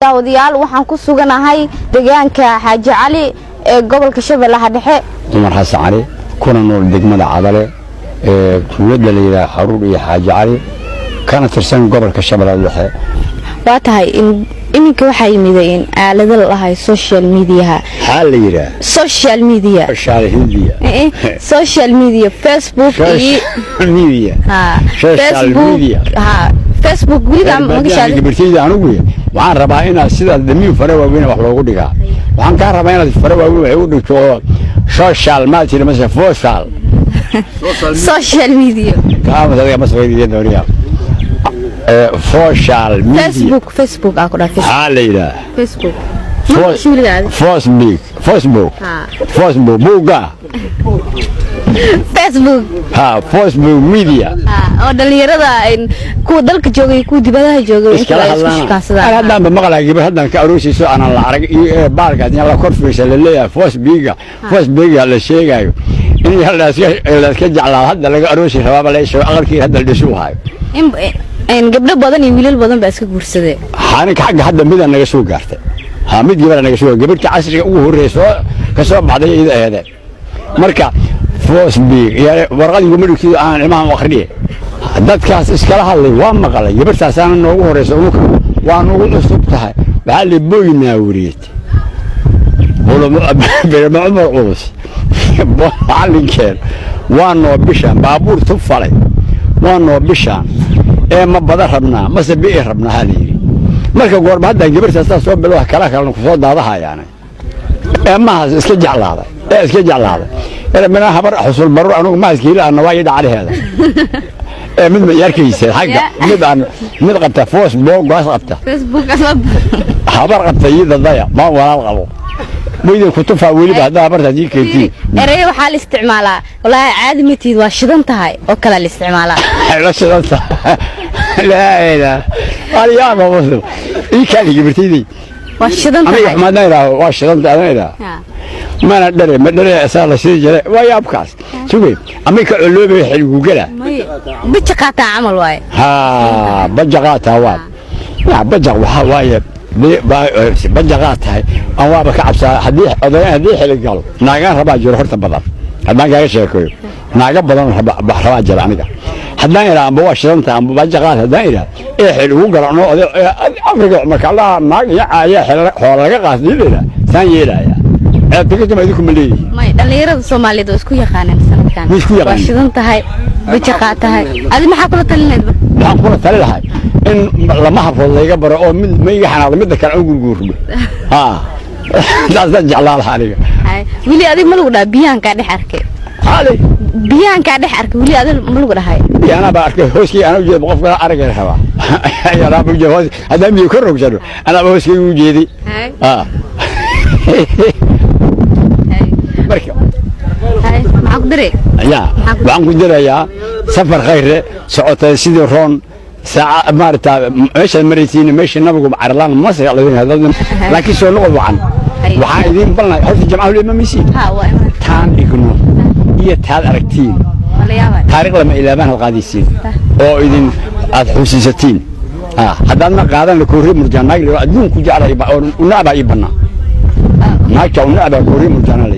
daawadayaal waxaan ku suganahay deegaanka Xaaji Cali ee gobolka Shabeellaha Dhexe Umar Xasan Cali kuna nool degmada Cadale ee tuulada leeyahay Xaruur iyo Xaaji Cali kana tirsan gobolka Shabeellaha Dhexe waa tahay iminka waxa yimideen aalada lahay social media xal leeyahay social media Facebook iyo media Facebook wiliga magacaada gabartayda anigu waxaan rabaa inaad sida damiin fare waaweyn wax loogu dhigaa waxaan ka rabaa inaad fare waaweyn wax u dhigto social media social media kaama dadka mas'uuliyadda dooriya social media Facebook aku dah Facebook buga Facebook media oo dhalinyarada ku dalka joogay ku dibadaha joogay isku kaasada hadda ma maqlaay gabar hadda ka aroosiiso aan la arag baalka la korfiisa la leeyahay Facebook la sheegayo in la iska jeclaa hadda laga aroosi rabaa la soo aqalkii hadda la dhisuuhay in gabdho badan iyo wiilal badan baa iska guursaday xanik xaq hadda mid naga soo gaartay mid gabar naga soo gabarta casriga ugu horeyso ka soo baxday iyada ahayd marka Facebook ya warqad ugu midkiisa aan ilmaha akhriye dadkaas iskala hadlay waa maqlay gabartaas aan noogu horeyso waa noogu cusub tahay waxa la booynaa wariid wala ma umar qoos baalinkeed waa noo bishan baabuur tufalay waa noo bishan ma badan rabnaa ma sabii rabnaa halii marka goorba hadda gabartaas soo bilo wax kala ku soo daadahayaan ma iska jeclaaday mana habar xusul baro anigu ma iskiila aan waayida caleheeda mid ma yarkaysa xaga mid qabta Facebook habar qabta iyada daya ma walaal qabo wayda ku tufaa waliba hadda habarta diirkeedii erey waxa la isticmaalaa wallahi caadi matiid waa shidan tahay oo kala la isticmaalaa la shidan tahay la ila aliyaama wasl ii kali gabartaydi waa shidan tahay aniga ma dayraa waa shidan tahay mana dare asaa la sii jiray waa yaabkaas sugay amika loobe xilgu gala bijaqata amal waay bijaqata waa bijaq waxa waaye bijaqata aan waaba ka cabsaa hadii xilgu galo naagaan rabaa jiro horta badan hadaan kaaga sheekoyo naaga badan rabaa jiro aniga hadaan ila amba waa shidanta amba bijaqata hadaan ila xilgu galo Afrika marka la naag ya xoolo laga qaasdiina san yeelaya dadka ma idinku maleeyay ma dhalinyarada Soomaaliyeed oo isku yaqaaneen sanadkan waa shidan tahay bijaqaa tahay adi maxaa kula talineed waxaan kula talilahay in lama habro laga baro oo mid ma iga xanaaqdo mid kale ugu guurmo dadka jeclaalaha aniga wili adi ma lagu dhaa biyaanka dhex arkay biyaanka dhex arkay wili adi ma lagu dhahay biyana ba arkay hooskii aan u jeedo qofka aragay raba ayana bu jeedo hadda mi ka rogsado ana hooskii u jeeday marka maxaa ku diray waxaan ku dirayaa safar khayr socotay sidii roon saaca maarta meesha maraysiin meesha nabigu carlaan ma sii qladin laakiin soo noqod waxaan idin balnay horta jamacadu imamisi taan igno iyo taad aragtiin taariikh lama ilaaban halqaadisiin oo idin aad xusiisatiin haddaan ma qaadan la koori murjanaag adduunku jeclay oo unaaba ibana ما كان نعبا كوري مجانا